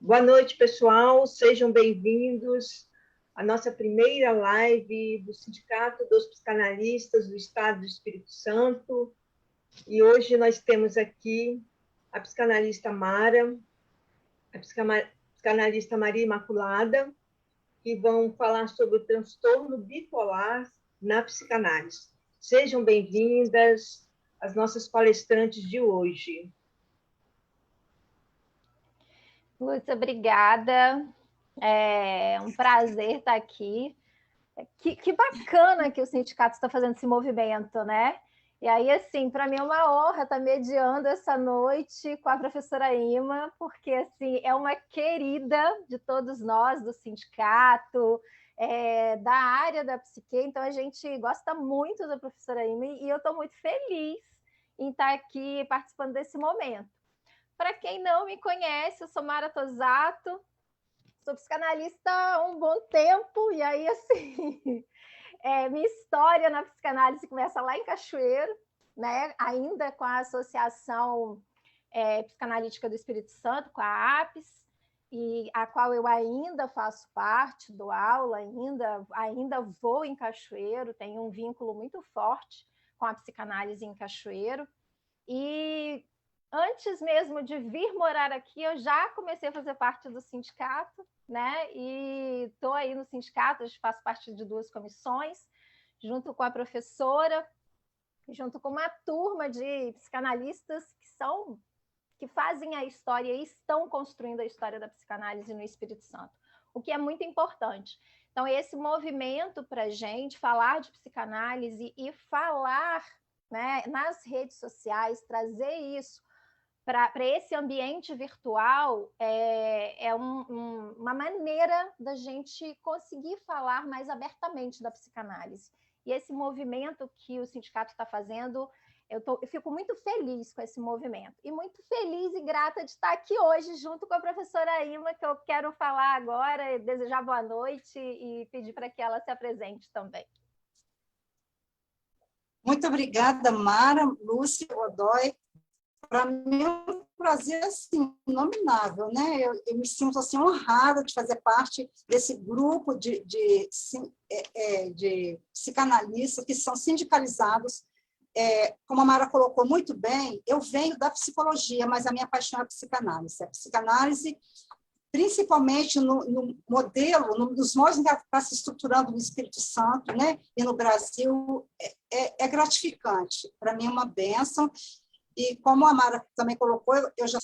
Boa noite, pessoal. Sejam bem-vindos à nossa primeira live do Sindicato dos Psicanalistas do Estado do Espírito Santo. E hoje nós temos aqui a psicanalista Mara, a psicanalista Maria Imaculada, que vão falar sobre o transtorno bipolar na psicanálise. Sejam bem-vindas as nossas palestrantes de hoje. Lúcia, obrigada. É um prazer estar aqui. Que bacana que o sindicato está fazendo esse movimento, né? E aí, assim, para mim é uma honra estar mediando essa noite com a professora Ima, porque, assim, é uma querida de todos nós do sindicato, da área da psique, então a gente gosta muito da professora Ima e eu estou muito feliz em estar aqui participando desse momento. Para quem não me conhece, eu sou Mara Tosato, sou psicanalista há um bom tempo, e aí, assim, minha história na psicanálise começa lá em Cachoeiro, né? Ainda com a Associação Psicanalítica do Espírito Santo, com a APS, e a qual eu ainda faço parte, dou aula, ainda vou em Cachoeiro, tenho um vínculo muito forte com a psicanálise em Cachoeiro, e antes mesmo de vir morar aqui, eu já comecei a fazer parte do sindicato, né? E estou aí no sindicato, faço parte de 2 comissões, junto com a professora, junto com uma turma de psicanalistas que fazem a história e estão construindo a história da psicanálise no Espírito Santo, o que é muito importante. Então, esse movimento para a gente falar de psicanálise e falar, né, nas redes sociais, trazer isso para esse ambiente virtual uma maneira da gente conseguir falar mais abertamente da psicanálise. E esse movimento que o sindicato está fazendo, eu fico muito feliz com esse movimento. E muito feliz e grata de estar aqui hoje junto com a professora Ima, que eu quero falar agora, desejar boa noite e pedir para que ela se apresente também. Muito obrigada, Mara, Lúcia, Godoy. Para mim é um prazer assim, inominável, né? Eu me sinto assim, honrada de fazer parte desse grupo de psicanalistas que são sindicalizados. Como a Mara colocou muito bem, eu venho da psicologia, mas a minha paixão é a psicanálise. A psicanálise, principalmente no modelo, nos modos que está se estruturando no Espírito Santo, né? E no Brasil, é gratificante. Para mim é uma bênção. E como a Mara também colocou,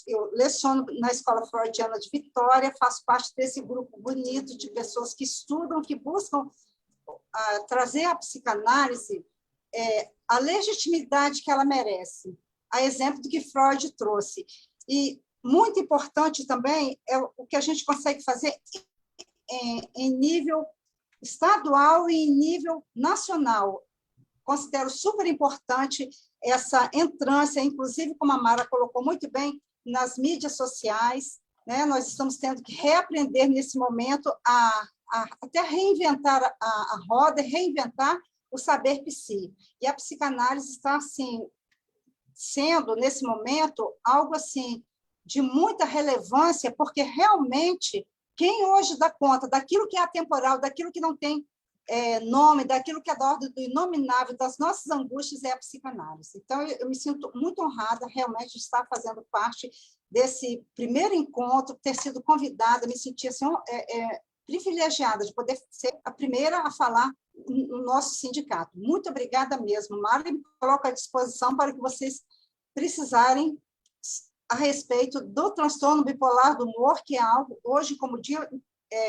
eu leciono na Escola Freudiana de Vitória, faço parte desse grupo bonito de pessoas que estudam, que buscam trazer à psicanálise a legitimidade que ela merece, a exemplo do que Freud trouxe. E muito importante também é o que a gente consegue fazer em nível estadual e em nível nacional. Considero super importante essa entrância, inclusive, como a Mara colocou muito bem, nas mídias sociais, né? Nós estamos tendo que reaprender nesse momento até reinventar a roda, reinventar o saber psi. E a psicanálise está assim, sendo, nesse momento, algo assim, de muita relevância, porque realmente quem hoje dá conta daquilo que é atemporal, daquilo que não tem nome, daquilo que é da ordem do inominável, das nossas angústias, é a psicanálise. Então, eu me sinto muito honrada, realmente, de estar fazendo parte desse primeiro encontro, ter sido convidada, me sentir assim, privilegiada de poder ser a primeira a falar no nosso sindicato. Muito obrigada mesmo, Mara, me coloco à disposição para que vocês precisarem a respeito do transtorno bipolar do humor, que é algo, hoje, como Dia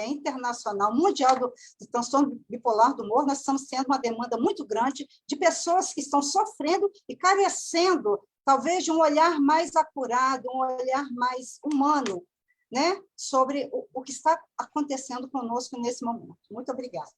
Internacional Mundial do Transtorno Bipolar do Humor, nós estamos tendo uma demanda muito grande de pessoas que estão sofrendo e carecendo, talvez, de um olhar mais acurado, um olhar mais humano, né, sobre o que está acontecendo conosco nesse momento. Muito obrigada.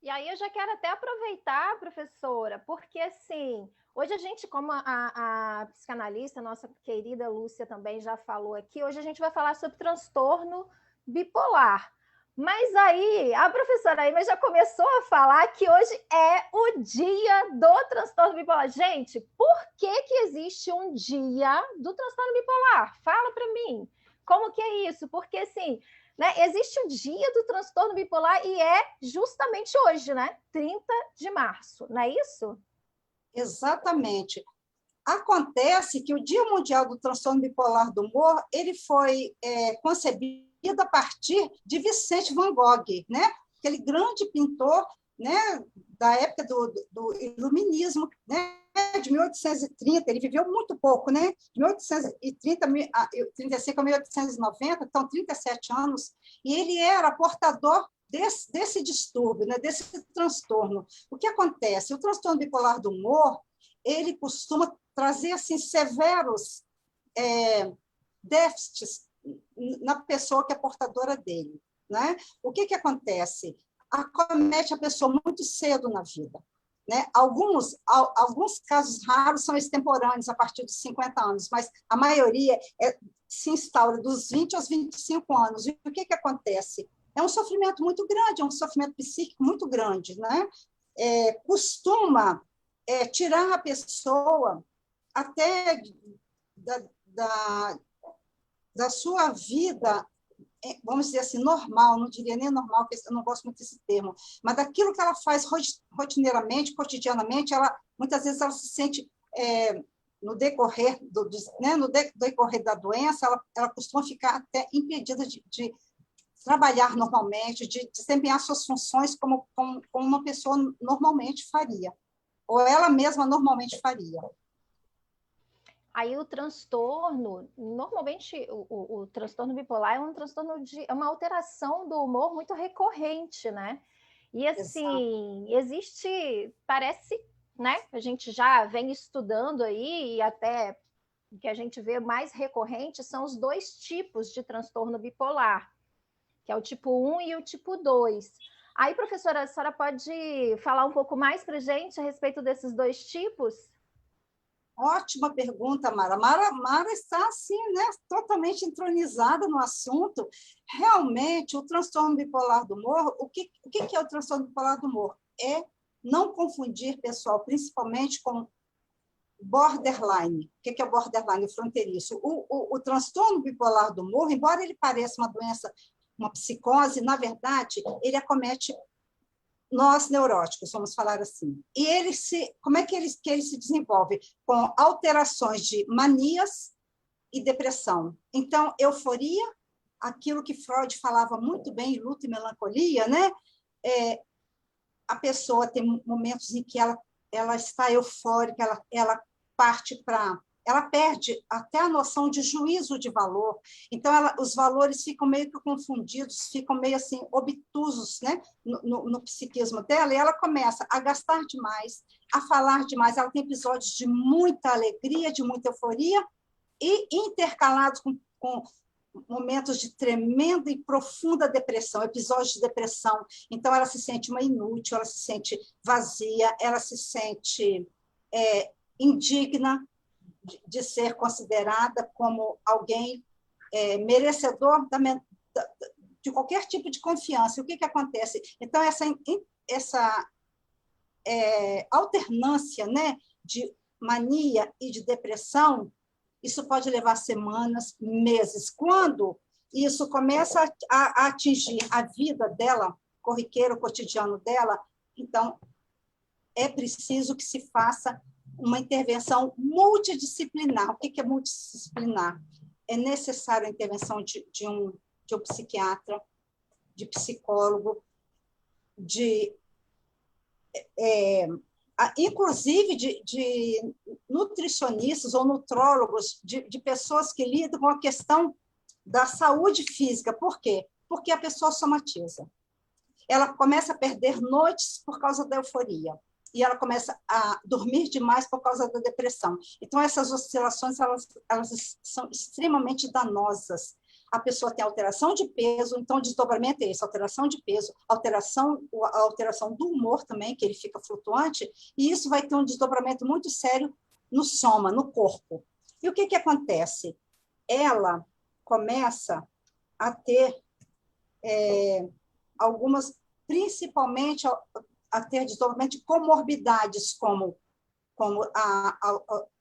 E aí eu já quero até aproveitar, professora, porque, assim, hoje a gente, como a psicanalista, nossa querida Lúcia também já falou aqui, hoje a gente vai falar sobre transtorno bipolar. Mas aí a professora Ima já começou a falar que hoje é o dia do transtorno bipolar. Gente, por que existe um dia do transtorno bipolar? Fala para mim. Como que é isso? Porque, assim, né, existe o dia do transtorno bipolar e é justamente hoje, né? 30 de março, não é isso? Exatamente. Acontece que o Dia Mundial do Transtorno Bipolar do Humor ele foi concebido a partir de Vicente Van Gogh, né? Aquele grande pintor, né? Da época do Iluminismo, né? De 1830, ele viveu muito pouco, né? De 1835 a 1890, então 37 anos, e ele era portador desse distúrbio, né? Desse transtorno. O que acontece? O transtorno bipolar do humor, ele costuma trazer assim severos déficits na pessoa que é portadora dele, né? O que acontece? Acomete a pessoa muito cedo na vida, né? Alguns casos raros são extemporâneos a partir dos 50 anos, mas a maioria se instaura dos 20 aos 25 anos. E o que acontece? É um sofrimento muito grande, é um sofrimento psíquico muito grande, né? Costuma tirar a pessoa até da sua vida, vamos dizer assim, normal, não diria nem normal, porque eu não gosto muito desse termo, mas daquilo que ela faz rotineiramente, cotidianamente, muitas vezes ela se sente, no decorrer no decorrer da doença, ela costuma ficar até impedida de trabalhar normalmente, de desempenhar suas funções como uma pessoa normalmente faria, ou ela mesma normalmente faria. Aí o transtorno, normalmente o transtorno bipolar é um transtorno é uma alteração do humor muito recorrente, né? E assim, existe, parece, né? A gente já vem estudando aí, e até o que a gente vê mais recorrente são os dois tipos de transtorno bipolar, que é o tipo 1 e o tipo 2. Aí, professora, a senhora pode falar um pouco mais para a gente a respeito desses dois tipos? Ótima pergunta, Mara. Mara está, assim, né, totalmente entronizada no assunto. Realmente, o transtorno bipolar do humor, o que é o transtorno bipolar do humor? É não confundir, pessoal, principalmente com borderline. O que é o borderline? O fronteiriço. O transtorno bipolar do humor, embora ele pareça uma doença, uma psicose, na verdade, ele acomete nós neuróticos, vamos falar assim. E como é que ele se desenvolve? Com alterações de manias e depressão. Então, euforia, aquilo que Freud falava muito bem, luto e melancolia, né? A pessoa tem momentos em que ela está eufórica, ela parte para... Ela perde até a noção de juízo de valor. Então, os valores ficam meio que confundidos, ficam meio assim, obtusos, né? no psiquismo dela, e ela começa a gastar demais, a falar demais. Ela tem episódios de muita alegria, de muita euforia, e intercalados com momentos de tremenda e profunda depressão, episódios de depressão. Então, ela se sente uma inútil, ela se sente vazia, ela se sente indigna de ser considerada como alguém merecedor de qualquer tipo de confiança. O que acontece? Então, essa alternância, né, de mania e de depressão, isso pode levar semanas, meses. Quando isso começa a atingir a vida dela, corriqueiro, cotidiano dela, então é preciso que se faça uma intervenção multidisciplinar. O que é multidisciplinar? É necessário a intervenção de um psiquiatra, de psicólogo, inclusive de nutricionistas ou nutrólogos, de pessoas que lidam com a questão da saúde física. Por quê? Porque a pessoa somatiza. Ela começa a perder noites por causa da euforia. E ela começa a dormir demais por causa da depressão. Então, essas oscilações elas são extremamente danosas. A pessoa tem alteração de peso, então o desdobramento é esse, alteração de peso, a alteração do humor também, que ele fica flutuante, e isso vai ter um desdobramento muito sério no soma, no corpo. E o que acontece? Ela começa a ter algumas, principalmente a ter desdobramento de comorbidades, como como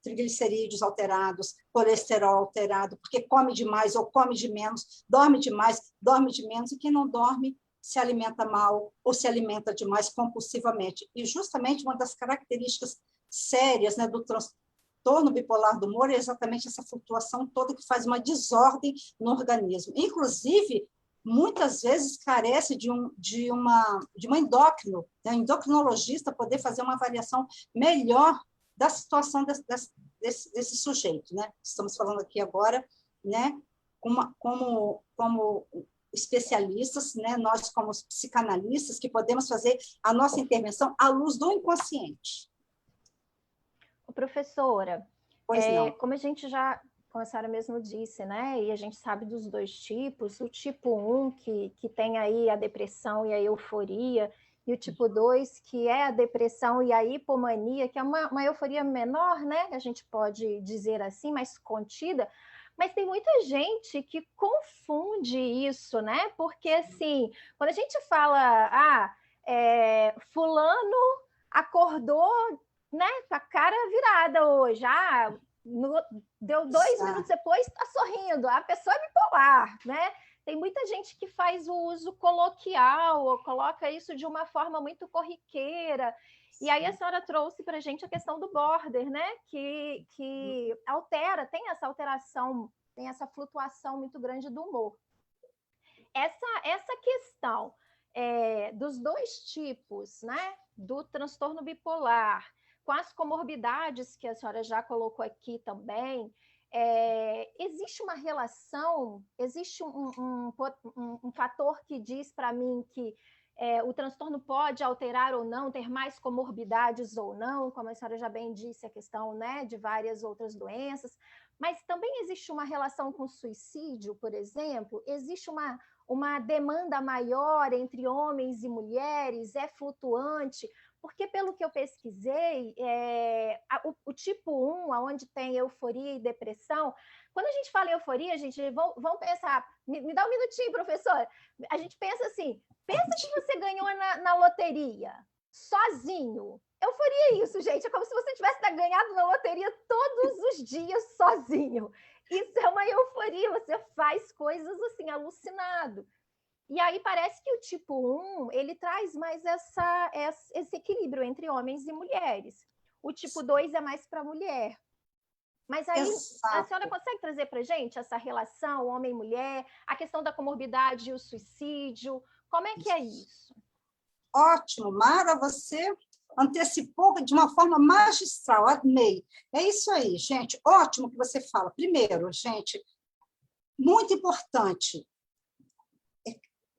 triglicerídeos alterados, colesterol alterado, porque come demais ou come de menos, dorme demais, dorme de menos, e quem não dorme se alimenta mal ou se alimenta demais compulsivamente. E justamente uma das características sérias, né, do transtorno bipolar do humor é exatamente essa flutuação toda que faz uma desordem no organismo. Inclusive, muitas vezes carece de uma endócrino, né, endocrinologista poder fazer uma avaliação melhor da situação desse sujeito, né? Estamos falando aqui agora, né, como especialistas, né, nós como psicanalistas, que podemos fazer a nossa intervenção à luz do inconsciente. Professora, pois não. Como a senhora mesmo disse, né, e a gente sabe dos dois tipos, o tipo 1, que tem aí a depressão e a euforia, e o tipo 2, que é a depressão e a hipomania, que é uma euforia menor, né, a gente pode dizer assim, mais contida, mas tem muita gente que confunde isso, né? Porque, assim, quando a gente fala, fulano acordou, né, com a cara virada hoje, deu 2 minutos depois, está sorrindo, a pessoa é bipolar, né? Tem muita gente que faz o uso coloquial, ou coloca isso de uma forma muito corriqueira. E aí a senhora trouxe para a gente a questão do border, né? Que altera, tem essa alteração, tem essa flutuação muito grande do humor. Essa questão dos dois tipos, né? Do transtorno bipolar, com as comorbidades que a senhora já colocou aqui também, existe uma relação, existe um fator que diz para mim que o transtorno pode alterar ou não, ter mais comorbidades ou não, como a senhora já bem disse, a questão, né, de várias outras doenças, mas também existe uma relação com suicídio, por exemplo, existe uma demanda maior entre homens e mulheres, é flutuante, porque pelo que eu pesquisei, o tipo 1, onde tem euforia e depressão, quando a gente fala em euforia, gente, vamos pensar, me dá um minutinho, professor, a gente pensa assim, pensa que você ganhou na loteria, sozinho. Euforia é isso, gente, é como se você tivesse ganhado na loteria todos os dias sozinho. Isso é uma euforia, você faz coisas assim, alucinado. E aí parece que o tipo 1, ele traz mais esse equilíbrio entre homens e mulheres. O tipo 2 é mais para mulher. Mas aí a senhora consegue trazer para a gente essa relação homem-mulher, a questão da comorbidade e o suicídio? Como é que é isso? Ótimo, Mara, você antecipou de uma forma magistral, amei. É isso aí, gente, ótimo que você fala. Primeiro, gente, muito importante,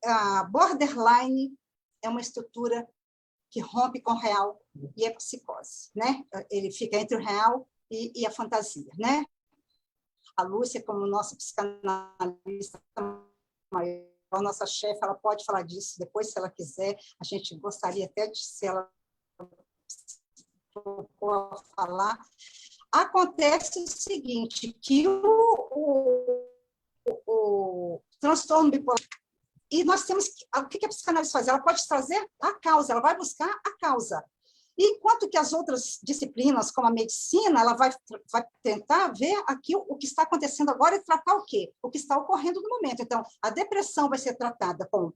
a borderline é uma estrutura que rompe com o real e é psicose, né? Ele fica entre o real e a fantasia, né? A Lúcia, como nossa psicanalista maior, nossa chefe, ela pode falar disso depois, se ela quiser. A gente gostaria até de, se ela for falar. Acontece o seguinte, que o transtorno bipolar, e nós temos o que a psicanálise faz? Ela pode trazer a causa, ela vai buscar a causa. Enquanto que as outras disciplinas, como a medicina, ela vai tentar ver aqui o que está acontecendo agora e tratar o quê? O que está ocorrendo no momento. Então, a depressão vai ser tratada com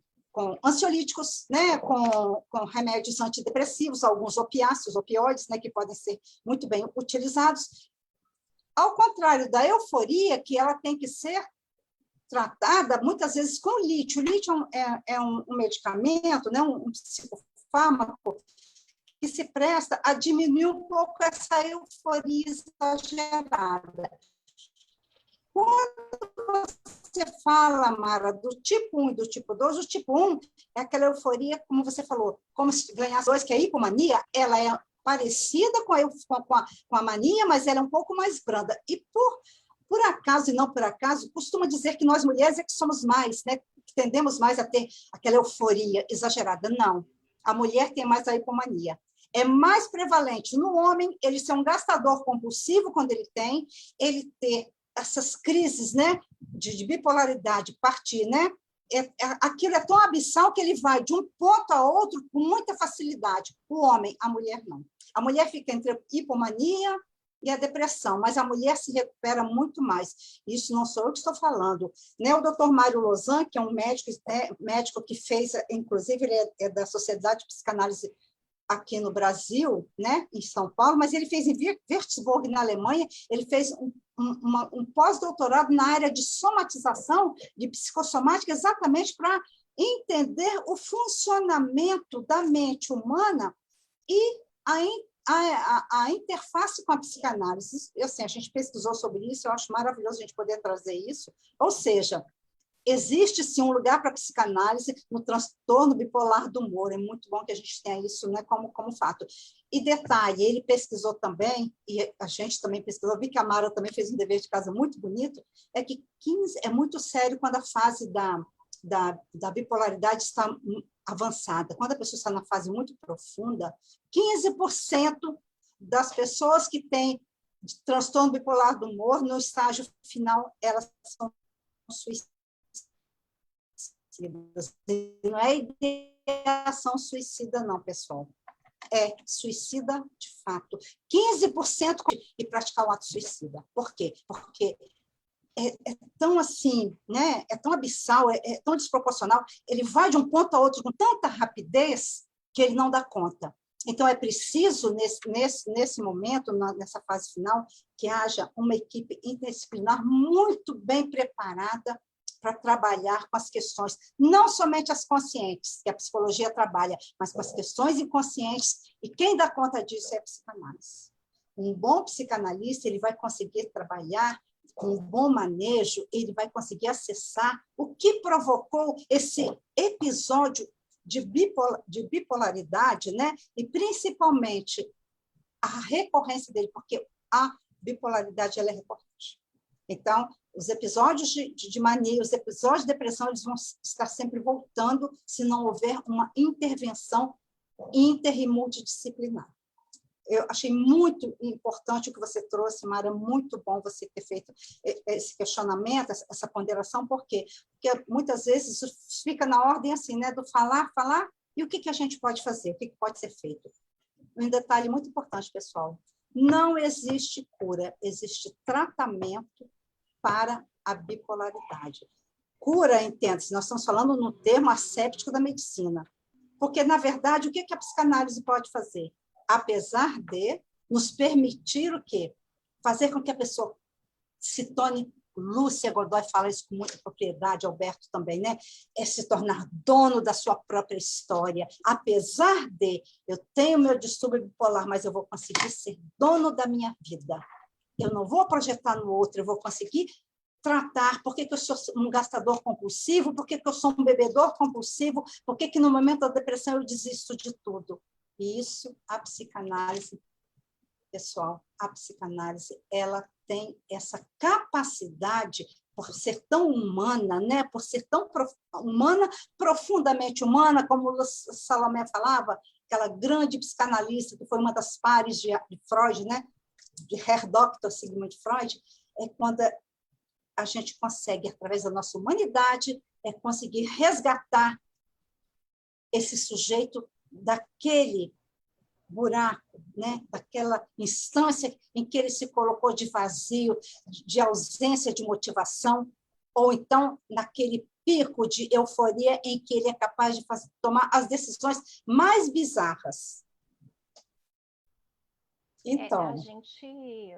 ansiolíticos, né, com remédios antidepressivos, alguns opiáceos, opioides, né, que podem ser muito bem utilizados. Ao contrário da euforia, que ela tem que ser tratada, muitas vezes, com lítio. O lítio é um medicamento, né, um psicofármaco, que se presta a diminuir um pouco essa euforia exagerada. Quando você fala, Mara, do tipo 1 e do tipo 2, o tipo 1 é aquela euforia, como você falou, como se ganhasse dois, que é a hipomania, ela é parecida com a mania, mas ela é um pouco mais branda. E por acaso e não por acaso, costuma dizer que nós mulheres é que somos mais, né, que tendemos mais a ter aquela euforia exagerada. Não, a mulher tem mais a hipomania. É mais prevalente no homem, ele ser um gastador compulsivo quando ele ter essas crises, né, de bipolaridade, partir, né? Aquilo é tão abissal que ele vai de um ponto a outro com muita facilidade. O homem, a mulher não. A mulher fica entre a hipomania e a depressão, mas a mulher se recupera muito mais. Isso não sou eu que estou falando. Né? O doutor Mário Lozan, que é um médico que fez, inclusive, ele é da Sociedade de Psicanálise aqui no Brasil, né, em São Paulo, mas ele fez em Würzburg, na Alemanha, ele fez um pós-doutorado na área de somatização, de psicossomática, exatamente para entender o funcionamento da mente humana e a interface com a psicanálise. Assim, a gente pesquisou sobre isso, eu acho maravilhoso a gente poder trazer isso. Ou seja, existe, sim, um lugar para a psicanálise no transtorno bipolar do humor. É muito bom que a gente tenha isso, né, como fato. E detalhe, ele pesquisou também, e a gente também pesquisou, vi que a Mara também fez um dever de casa muito bonito, é que é muito sério quando a fase da bipolaridade está avançada. Quando a pessoa está na fase muito profunda, 15% das pessoas que têm transtorno bipolar do humor, no estágio final, elas são suicidas. Não é ideação suicida, não, pessoal. É suicida de fato. 15% e praticar o ato suicida. Por quê? Porque é tão assim, né? É tão abissal, é tão desproporcional. Ele vai de um ponto a outro com tanta rapidez que ele não dá conta. Então, é preciso, nesse momento, nessa fase final, que haja uma equipe interdisciplinar muito bem preparada para trabalhar com as questões, não somente as conscientes, que a psicologia trabalha, mas com as questões inconscientes, e quem dá conta disso é a psicanálise. Um bom psicanalista, ele vai conseguir trabalhar com um bom manejo, ele vai conseguir acessar o que provocou esse episódio de bipolaridade, né? E principalmente a recorrência dele, porque a bipolaridade ela é recorrente. Então, os episódios de mania, os episódios de depressão, eles vão estar sempre voltando se não houver uma intervenção inter e multidisciplinar. Eu achei muito importante o que você trouxe, Mara, muito bom você ter feito esse questionamento, essa ponderação, por quê? Porque muitas vezes isso fica na ordem assim, né, do falar, e o que a gente pode fazer, o que pode ser feito. Um detalhe muito importante, pessoal, não existe cura, existe tratamento para a bipolaridade. Cura, entende-se, nós estamos falando no termo asséptico da medicina, porque, na verdade, o que a psicanálise pode fazer? Apesar de nos permitir o quê? Fazer com que a pessoa se torne, Lúcia Godoy fala isso com muita propriedade, Alberto também, né? É se tornar dono da sua própria história. Apesar de eu tenho meu distúrbio bipolar, mas eu vou conseguir ser dono da minha vida. Eu não vou projetar no outro, eu vou conseguir tratar por que eu sou um gastador compulsivo, por que eu sou um bebedor compulsivo, por que no momento da depressão eu desisto de tudo. E isso, a psicanálise, pessoal, a psicanálise, ela tem essa capacidade, por ser tão humana, né? Por ser tão humana, profundamente humana, como Salomé falava, aquela grande psicanalista que foi uma das pares de Freud, né? De Herr Dr. Sigmund Freud, é quando a gente consegue, através da nossa humanidade, conseguir resgatar esse sujeito daquele buraco, né? Daquela instância em que ele se colocou de vazio, de ausência de motivação, ou então naquele pico de euforia em que ele é capaz de tomar as decisões mais bizarras. Então, a gente...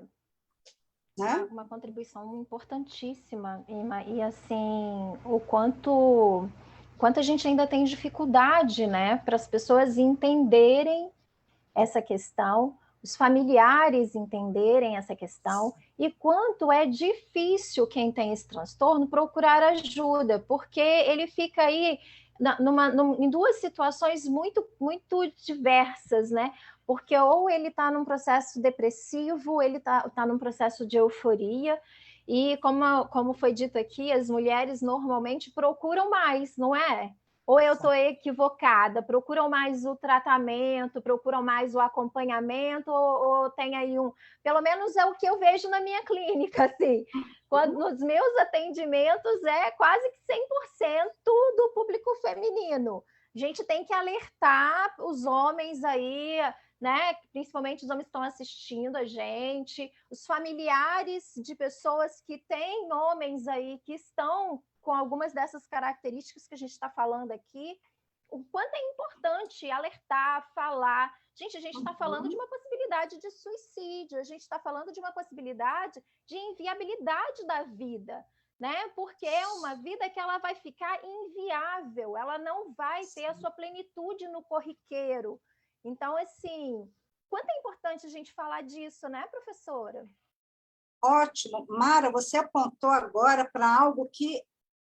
né? Uma contribuição importantíssima, Ima, e assim, o quanto a gente ainda tem dificuldade, né, para as pessoas entenderem essa questão, os familiares entenderem essa questão, e quanto é difícil quem tem esse transtorno procurar ajuda, porque ele fica aí em duas situações muito, muito diversas, né? Porque ou ele está num processo depressivo, ele está num processo de euforia, e como foi dito aqui, as mulheres normalmente procuram mais, não é? Ou eu estou equivocada, procuram mais o tratamento, procuram mais o acompanhamento, ou tem aí pelo menos é o que eu vejo na minha clínica, assim, nos meus atendimentos é quase que 100% do público feminino. A gente tem que alertar os homens aí, né? Principalmente os homens que estão assistindo a gente, os familiares de pessoas que têm homens aí que estão com algumas dessas características que a gente está falando aqui, o quanto é importante alertar, falar. Gente, a gente está falando de uma possibilidade de suicídio, a gente está falando de uma possibilidade de inviabilidade da vida, né? Porque é uma vida que ela vai ficar inviável, ela não vai ter a sua plenitude no corriqueiro. Então, assim, quanto é importante a gente falar disso, né, professora? Ótimo. Mara, você apontou agora para algo que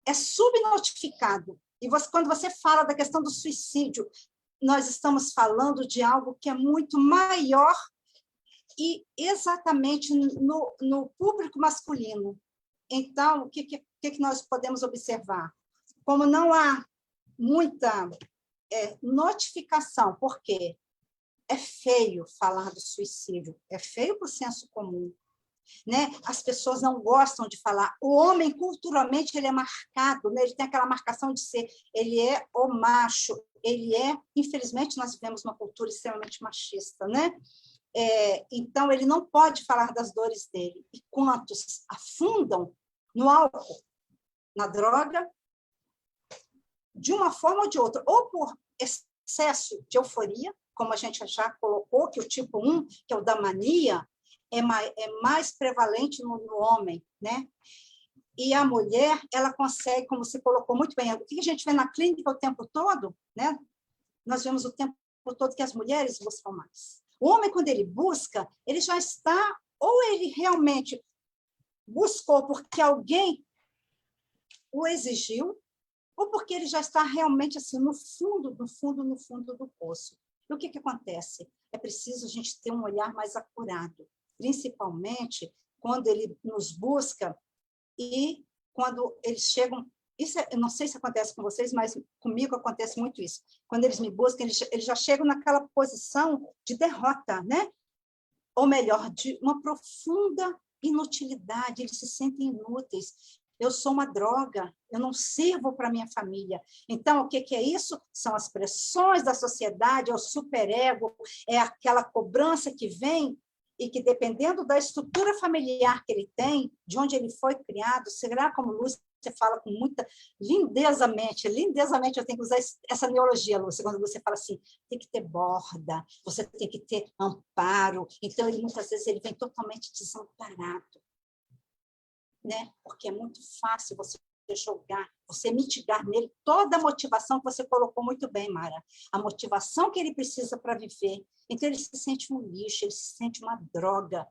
é subnotificado. E você, quando você fala da questão do suicídio, nós estamos falando de algo que é muito maior e exatamente no público masculino. Então, o que nós podemos observar? Como não há muita notificação, porque é feio falar do suicídio, é feio para o senso comum, né? As pessoas não gostam de falar. O homem, culturalmente, ele é marcado, né? Ele tem aquela marcação de ser, ele é o macho, ele é, infelizmente, nós vivemos uma cultura extremamente machista, né? Então, ele não pode falar das dores dele. E quantos afundam no álcool, na droga, de uma forma ou de outra, ou por excesso de euforia, como a gente já colocou, que o tipo 1, que é o da mania, é mais prevalente no homem, né? E a mulher, ela consegue, como você colocou muito bem, o que a gente vê na clínica o tempo todo, né? Nós vemos o tempo todo que as mulheres buscam mais. O homem, quando ele busca, ele já está, ou ele realmente buscou porque alguém o exigiu, ou porque ele já está realmente assim, no fundo do poço. E o que acontece? É preciso a gente ter um olhar mais acurado, principalmente quando ele nos busca e quando eles chegam... Isso eu não sei se acontece com vocês, mas comigo acontece muito isso. Quando eles me buscam, eles já chegam naquela posição de derrota, né? Ou melhor, de uma profunda inutilidade, eles se sentem inúteis. Eu sou uma droga, eu não sirvo para minha família. Então, o que é isso? São as pressões da sociedade, é o superego, é aquela cobrança que vem e que, dependendo da estrutura familiar que ele tem, de onde ele foi criado, será como Lúcia fala com muita lindezamente, eu tenho que usar essa neologia, Lúcia, quando você fala assim, tem que ter borda, você tem que ter amparo. Então, muitas vezes, ele vem totalmente desamparado, né? Porque é muito fácil você jogar, você mitigar nele toda a motivação que você colocou muito bem, Mara, a motivação que ele precisa para viver. Então, ele se sente um lixo, ele se sente uma droga.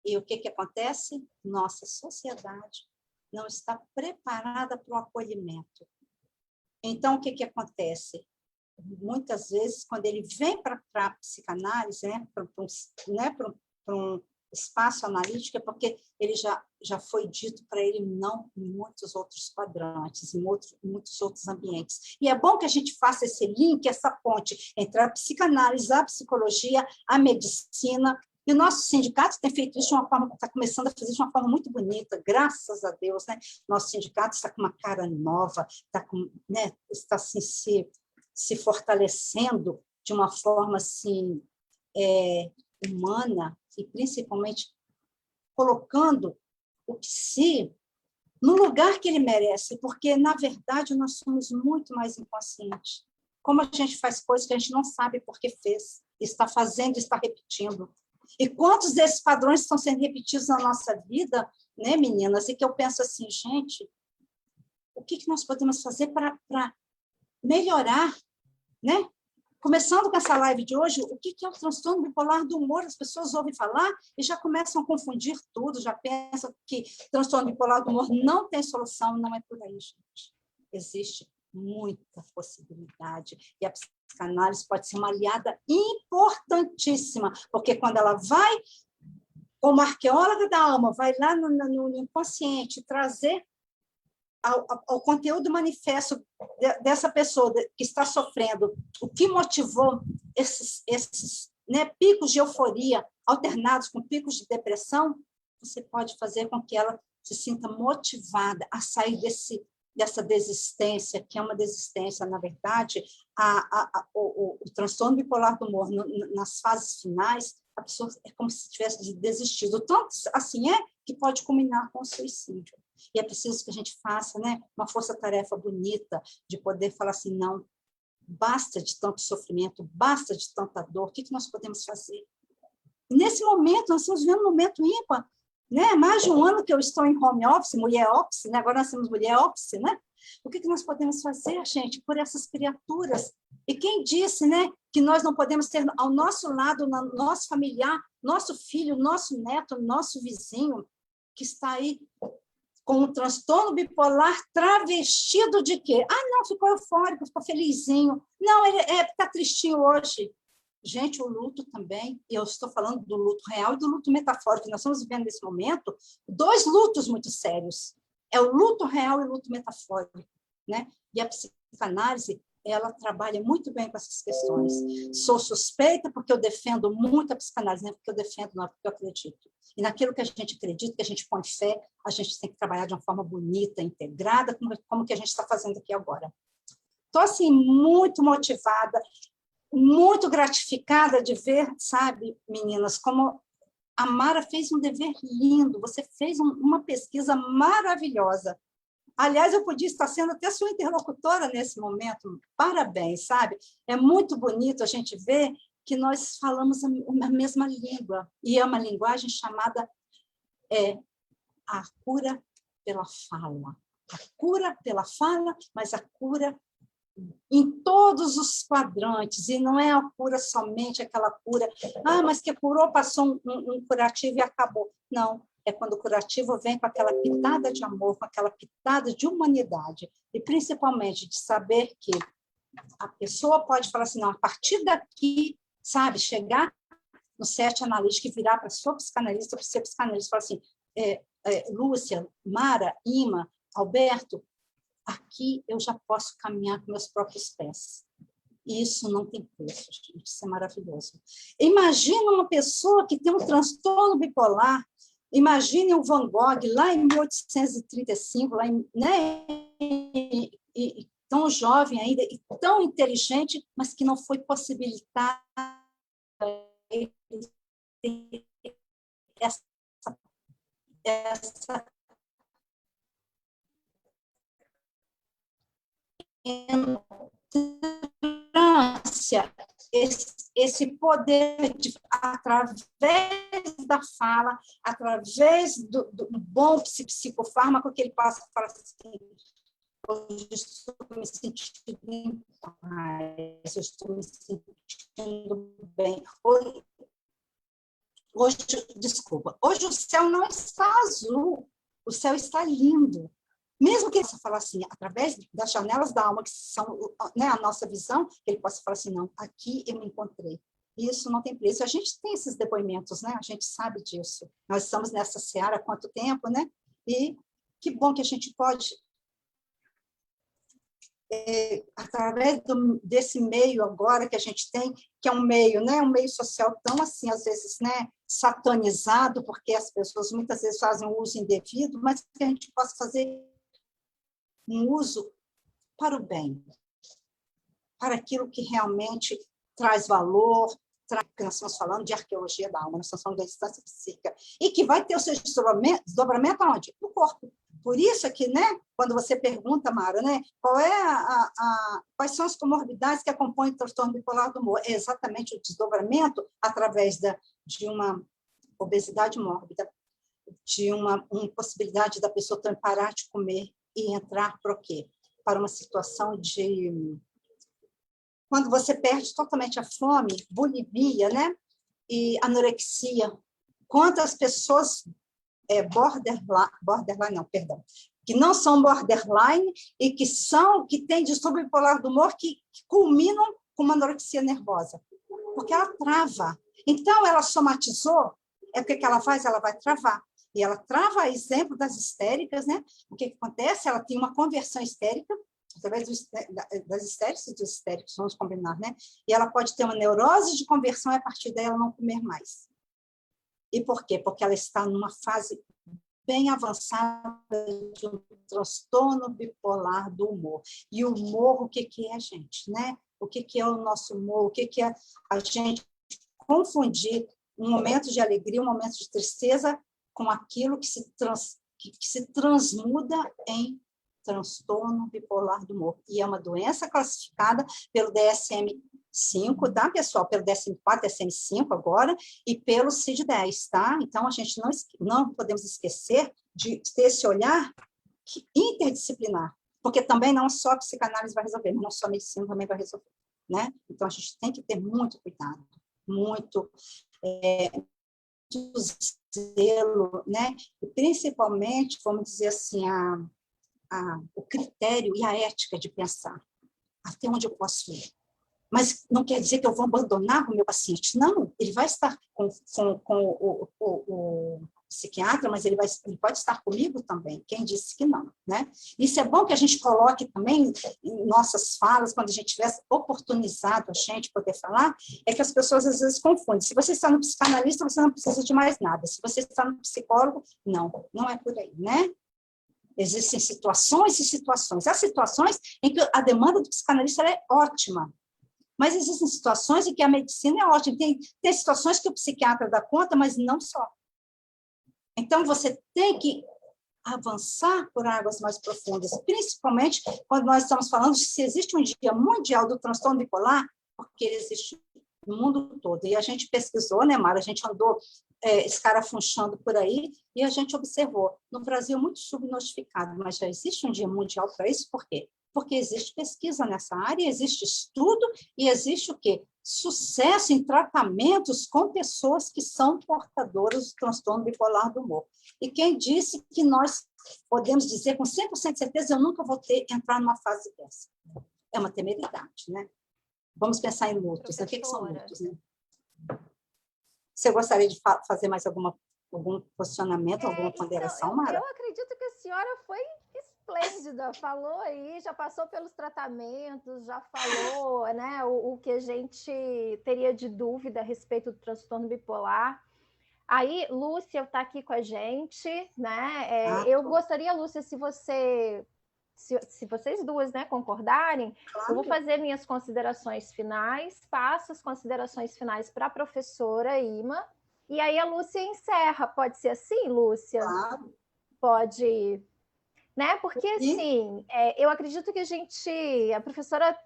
E o que acontece? Nossa sociedade não está preparada para o acolhimento. Então, o que acontece? Muitas vezes, quando ele vem para a psicanálise, né, para um espaço analítico, é porque ele já foi dito para ele não em muitos outros quadrantes, em muitos outros ambientes. E é bom que a gente faça esse link, essa ponte entre a psicanálise, a psicologia, a medicina. E o nosso sindicato tem feito isso de uma forma, está começando a fazer de uma forma muito bonita, graças a Deus, né? Nosso sindicato está com uma cara nova, né? Está assim, se fortalecendo de uma forma assim, humana, e principalmente colocando o psi no lugar que ele merece, porque, na verdade, nós somos muito mais inconscientes. Como a gente faz coisas que a gente não sabe por que fez, está fazendo, está repetindo. E quantos desses padrões estão sendo repetidos na nossa vida, né, meninas? E que eu penso assim, gente, o que nós podemos fazer para melhorar, né? Começando com essa live de hoje, o que é o transtorno bipolar do humor? As pessoas ouvem falar e já começam a confundir tudo, já pensam que transtorno bipolar do humor não tem solução, não é por aí, gente. Existe muita possibilidade. E a psicanálise pode ser uma aliada importantíssima, porque quando ela vai, como arqueóloga da alma, vai lá no inconsciente trazer ao conteúdo manifesto dessa pessoa que está sofrendo, o que motivou esses picos de euforia alternados com picos de depressão, você pode fazer com que ela se sinta motivada a sair desse dessa desistência, que é uma desistência, na verdade, o transtorno bipolar do humor, nas fases finais, a pessoa é como se tivesse desistido. Tanto assim que pode culminar com o suicídio. E é preciso que a gente faça, né, uma força-tarefa bonita de poder falar assim, não, basta de tanto sofrimento, basta de tanta dor, o que nós podemos fazer? E nesse momento, nós estamos vivendo um momento ímpar, né? Mais de um ano que eu estou em home office, mulher office, né? Agora nós temos mulher office, né? O que nós podemos fazer, gente, por essas criaturas? E quem disse, né, que nós não podemos ter ao nosso lado, nosso familiar, nosso filho, nosso neto, nosso vizinho, que está aí com um transtorno bipolar travestido de quê? Ah, não, ficou eufórico, ficou felizinho. Não, ele está tristinho hoje. Gente, o luto também, eu estou falando do luto real e do luto metafórico, nós estamos vivendo nesse momento dois lutos muito sérios. É o luto real e o luto metafórico, né? E a psicanálise, ela trabalha muito bem com essas questões. Sou suspeita porque eu defendo muito a psicanálise, não é porque eu defendo, não é porque eu acredito. E naquilo que a gente acredita, que a gente põe fé, a gente tem que trabalhar de uma forma bonita, integrada, como que a gente está fazendo aqui agora. Estou, assim, muito motivada, muito gratificada de ver, sabe, meninas, como a Mara fez um dever lindo, você fez uma pesquisa maravilhosa. Aliás, eu podia estar sendo até sua interlocutora nesse momento. Parabéns, sabe? É muito bonito a gente ver que nós falamos a mesma língua, e é uma linguagem chamada a cura pela fala. A cura pela fala, mas a cura em todos os quadrantes, e não é a cura somente aquela cura, mas que curou, passou um curativo e acabou. Não, é quando o curativo vem com aquela pitada de amor, com aquela pitada de humanidade, e principalmente de saber que a pessoa pode falar assim, não, a partir daqui, sabe, chegar no set analítico e virar para a sua psicanalista, para o seu psicanalista, e falar assim, Lúcia, Mara, Ima, Alberto, aqui eu já posso caminhar com meus próprios pés. Isso não tem preço, gente. Isso é maravilhoso. Imagina uma pessoa que tem um transtorno bipolar, imagine o Van Gogh lá em 1835, lá em, né, e tão jovem ainda, e tão inteligente, mas que não foi possibilitado essa esse poder de, através da fala, através do bom psicofármaco que ele passa para assim, hoje estou me sentindo em paz, eu estou me sentindo bem. Hoje o céu não está azul, o céu está lindo. Mesmo que ele possa falar assim, através das janelas da alma, que são, né, a nossa visão, que ele possa falar assim, não, aqui eu me encontrei. Isso não tem preço. A gente tem esses depoimentos, né? A gente sabe disso. Nós estamos nessa seara há quanto tempo, né? E que bom que a gente pode, através desse meio agora que a gente tem, que é um meio, né? Um meio social tão, assim, às vezes, né, satanizado, porque as pessoas muitas vezes fazem um uso indevido, mas que a gente possa fazer um uso para o bem, para aquilo que realmente traz valor, porque nós estamos falando de arqueologia da alma, nós estamos falando da instância psíquica, e que vai ter o seu desdobramento aonde? No corpo. Por isso é que, né, quando você pergunta, Mara, né, quais são as comorbidades que acompanham o transtorno bipolar do humor? É exatamente o desdobramento através de uma obesidade mórbida, de uma impossibilidade da pessoa parar de comer e entrar para o quê? Para uma situação de... Quando você perde totalmente a fome, bulimia, né? E anorexia. Quantas pessoas que não são borderline e que têm distúrbio bipolar do humor que culminam com uma anorexia nervosa. Porque ela trava. Então, ela somatizou, o que ela faz? Ela vai travar. E ela trava, exemplo das histéricas, né? O que acontece? Ela tem uma conversão histérica, através das histéricas e dos histéricos, vamos combinar, né? E ela pode ter uma neurose de conversão e, a partir daí, ela não comer mais. E por quê? Porque ela está numa fase bem avançada de um transtorno bipolar do humor. E o humor, o que é, gente? Né? O que é o nosso humor? O que é a gente confundir um momento de alegria, um momento de tristeza com aquilo que se transmuda em transtorno bipolar do humor. E é uma doença classificada pelo DSM-5, tá, pessoal? Pelo DSM-4, DSM-5 agora, e pelo CID-10, tá? Então, a gente não podemos esquecer de ter esse olhar interdisciplinar, porque também não só a psicanálise vai resolver, não só a medicina também vai resolver, né? Então, a gente tem que ter muito cuidado, muito zelo, né? E principalmente, vamos dizer assim, o critério e a ética de pensar até onde eu posso ir. Mas não quer dizer que eu vou abandonar o meu paciente. Não, ele vai estar com o psiquiatra, mas ele pode estar comigo também. Quem disse que não, né? Isso é bom que a gente coloque também em nossas falas, quando a gente tiver oportunizado a gente poder falar, é que as pessoas às vezes confundem. Se você está no psicanalista, você não precisa de mais nada. Se você está no psicólogo, não é por aí, né? Existem situações e situações. Há situações em que a demanda do psicanalista é ótima, mas existem situações em que a medicina é ótima. Tem situações que o psiquiatra dá conta, mas não só. Então, você tem que avançar por águas mais profundas, principalmente quando nós estamos falando de se existe um dia mundial do transtorno bipolar, porque ele existe no mundo todo. E a gente pesquisou, né, Mara? A gente andou escarafunchando por aí e a gente observou. No Brasil, muito subnotificado, mas já existe um dia mundial para isso. Por quê? Porque existe pesquisa nessa área, existe estudo e existe o quê? Sucesso em tratamentos com pessoas que são portadoras do transtorno bipolar do humor. E quem disse que nós podemos dizer com 100% de certeza, eu nunca vou entrar numa fase dessa? É uma temeridade, né? Vamos pensar em lutos. O que são lutos, né? Você gostaria de fazer mais algum posicionamento, alguma ponderação, Mara? Eu acredito que a senhora foi esplêndida, falou aí, já passou pelos tratamentos, já falou, né, o que a gente teria de dúvida a respeito do transtorno bipolar. Aí, Lúcia está aqui com a gente, né? Eu gostaria, Lúcia, se vocês duas, né, concordarem, claro. Eu vou fazer minhas considerações finais, passo as considerações finais para a professora Ima, e aí a Lúcia encerra. Pode ser assim, Lúcia? Claro. Pode, né? Porque, assim, eu acredito que a professora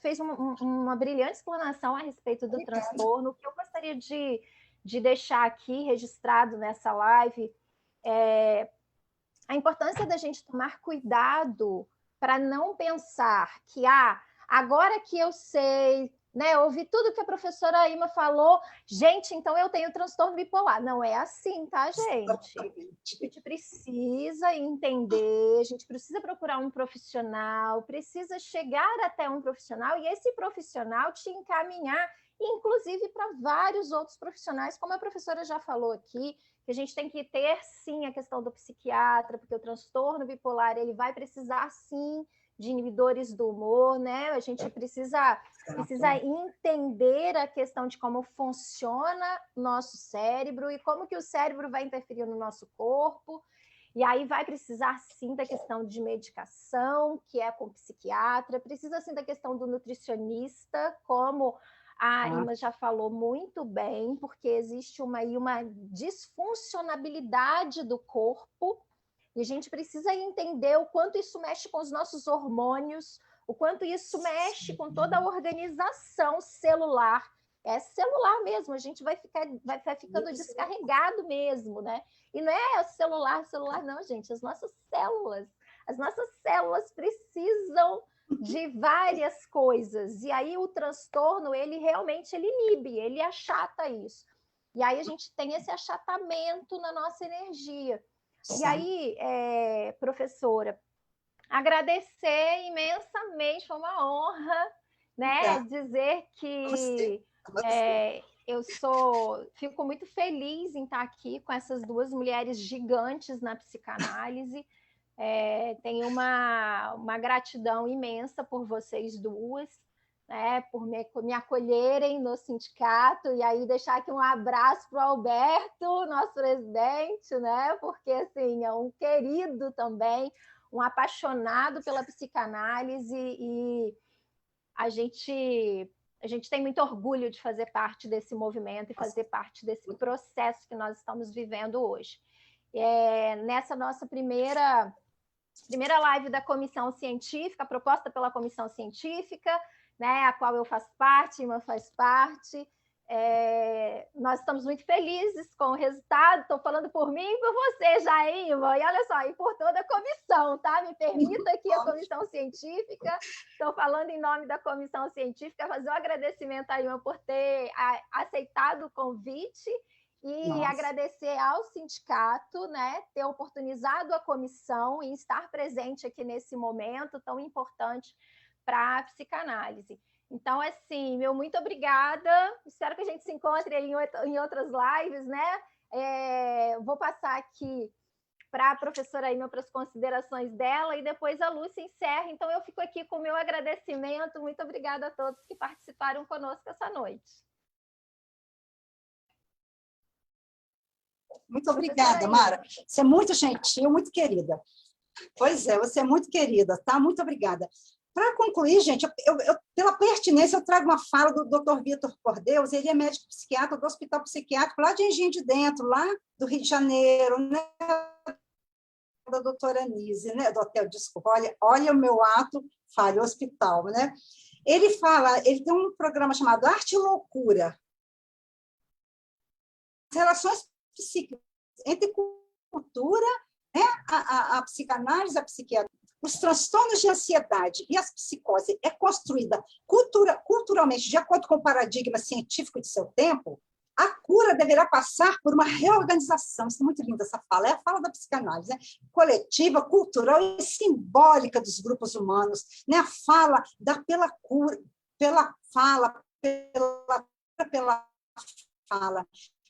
fez uma brilhante explanação a respeito do transtorno. O que eu gostaria de deixar aqui registrado nessa live a importância da gente tomar cuidado para não pensar que, agora que eu sei, né, ouvi tudo que a professora Ima falou, gente, então eu tenho transtorno bipolar. Não é assim, tá, gente? A gente precisa entender, a gente precisa procurar um profissional, precisa chegar até um profissional e esse profissional te encaminhar, inclusive para vários outros profissionais, como a professora já falou aqui, que a gente tem que ter, sim, a questão do psiquiatra, porque o transtorno bipolar ele vai precisar, sim, de inibidores do humor, né? A gente precisa entender a questão de como funciona o nosso cérebro e como que o cérebro vai interferir no nosso corpo. E aí vai precisar, sim, da questão de medicação, que é com o psiquiatra, precisa, sim, da questão do nutricionista, como a Ima já falou muito bem, porque existe uma disfuncionabilidade do corpo, e a gente precisa entender o quanto isso mexe com os nossos hormônios, o quanto isso mexe com toda a organização celular. É celular mesmo, a gente vai ficando descarregado mesmo, né? E não é celular não, gente, as nossas células precisam de várias coisas, e aí o transtorno, ele realmente inibe, ele achata isso, e aí a gente tem esse achatamento na nossa energia. Sim. E aí, professora, agradecer imensamente, foi uma honra, né, dizer que eu fico muito feliz em estar aqui com essas duas mulheres gigantes na psicanálise. Tenho uma gratidão imensa por vocês duas. né, por me acolherem no sindicato, e aí deixar aqui um abraço para o Alberto, nosso presidente, né, porque assim, é um querido também, um apaixonado pela psicanálise, e a gente tem muito orgulho de fazer parte desse movimento e fazer parte desse processo que nós estamos vivendo hoje. Nessa nossa primeira live da comissão científica, proposta pela comissão científica, né, a qual eu faço parte, Ima faz parte. Nós estamos muito felizes com o resultado. Estou falando por mim e por você, Ima. E olha só, e por toda a comissão, tá? Me permita aqui a comissão científica. Estou falando em nome da comissão científica, fazer um agradecimento a Ima por ter aceitado o convite e agradecer ao sindicato, né, ter oportunizado a comissão e estar presente aqui nesse momento tão importante para a psicanálise. Então, assim, meu muito obrigada. Espero que a gente se encontre aí em outras lives, né? Vou passar aqui para a professora Ima para as considerações dela e depois a Lúcia encerra. Então, eu fico aqui com o meu agradecimento. Muito obrigada a todos que participaram conosco essa noite. Muito obrigada, Mara. Você é muito gentil, muito querida. Pois é, você é muito querida, tá? Muito obrigada. Para concluir, gente, pela pertinência, eu trago uma fala do Dr. Vitor Cordeus. Ele é médico psiquiatra do Hospital Psiquiátrico lá de Engenho de Dentro, lá do Rio de Janeiro, né? Da doutora Anise, né? Do hotel, desculpa, olha o meu ato, falha, hospital, né? Ele tem um programa chamado Arte e Loucura. Relações psíquicas entre cultura, né? A psicanálise, a psiquiatria. Os transtornos de ansiedade e a psicose é construída culturalmente, de acordo com o paradigma científico de seu tempo, a cura deverá passar por uma reorganização. Isso é muito linda, essa fala. É a fala da psicanálise, né? Coletiva, cultural e simbólica dos grupos humanos. Né? A fala pela cura, pela fala.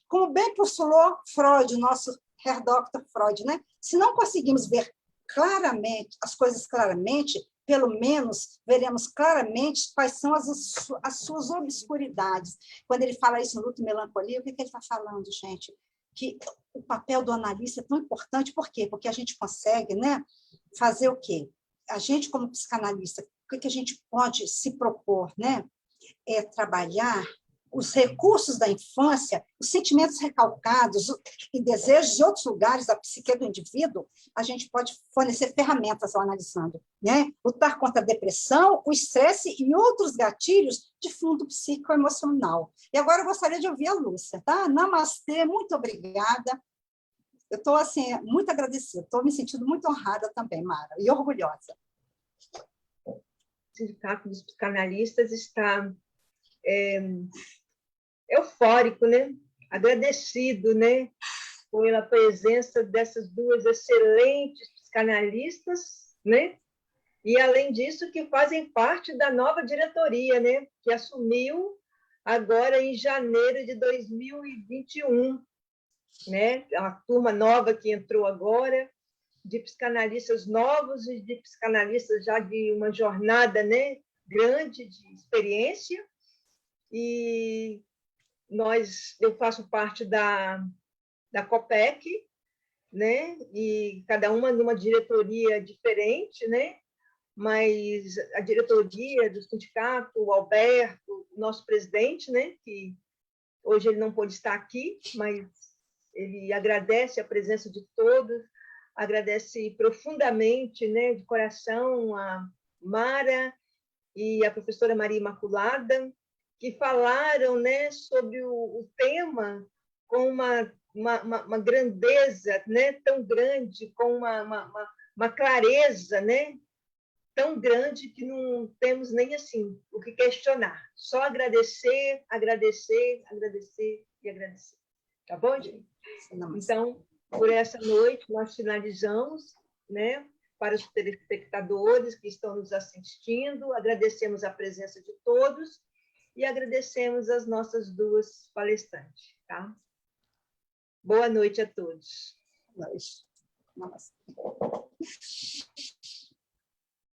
Como bem postulou Freud, o nosso Herr Dr. Freud, né? Se não conseguimos ver claramente as coisas claramente, pelo menos veremos claramente quais são as suas obscuridades. Quando ele fala isso no Luto e Melancolia, o que ele está falando, gente? Que o papel do analista é tão importante. Por quê? Porque a gente consegue, né, fazer o quê? A gente, como psicanalista, o que a gente pode se propor, né? É trabalhar os recursos da infância, os sentimentos recalcados e desejos de outros lugares da psique do indivíduo, a gente pode fornecer ferramentas ao analisando, né? Lutar contra a depressão, o estresse e outros gatilhos de fundo psicoemocional. E agora eu gostaria de ouvir a Lúcia, tá? Namastê, muito obrigada. Eu estou, assim, muito agradecida, estou me sentindo muito honrada também, Mara, e orgulhosa. O Sindicato dos Psicanalistas está eufórico, né? Agradecido, né? Pela presença dessas duas excelentes psicanalistas, né? E, além disso, que fazem parte da nova diretoria, né? Que assumiu agora em janeiro de 2021, né? A turma nova que entrou agora, de psicanalistas novos e de psicanalistas já de uma jornada, né? Grande de experiência. E eu faço parte da COPEC, né? E cada uma numa diretoria diferente, né? Mas a diretoria do sindicato, o Alberto, nosso presidente, né? Que hoje ele não pôde estar aqui, mas ele agradece a presença de todos, agradece profundamente, né? De coração, a Mara e a professora Maria Imaculada, que falaram, né, sobre o tema com uma grandeza, né, tão grande, com uma clareza, né, tão grande que não temos nem assim o que questionar. Só agradecer, agradecer, agradecer e agradecer. Tá bom, gente? Então, por essa noite, nós finalizamos, né? Para os telespectadores que estão nos assistindo, agradecemos a presença de todos e agradecemos as nossas duas palestrantes, tá? Boa noite a todos. Boa noite.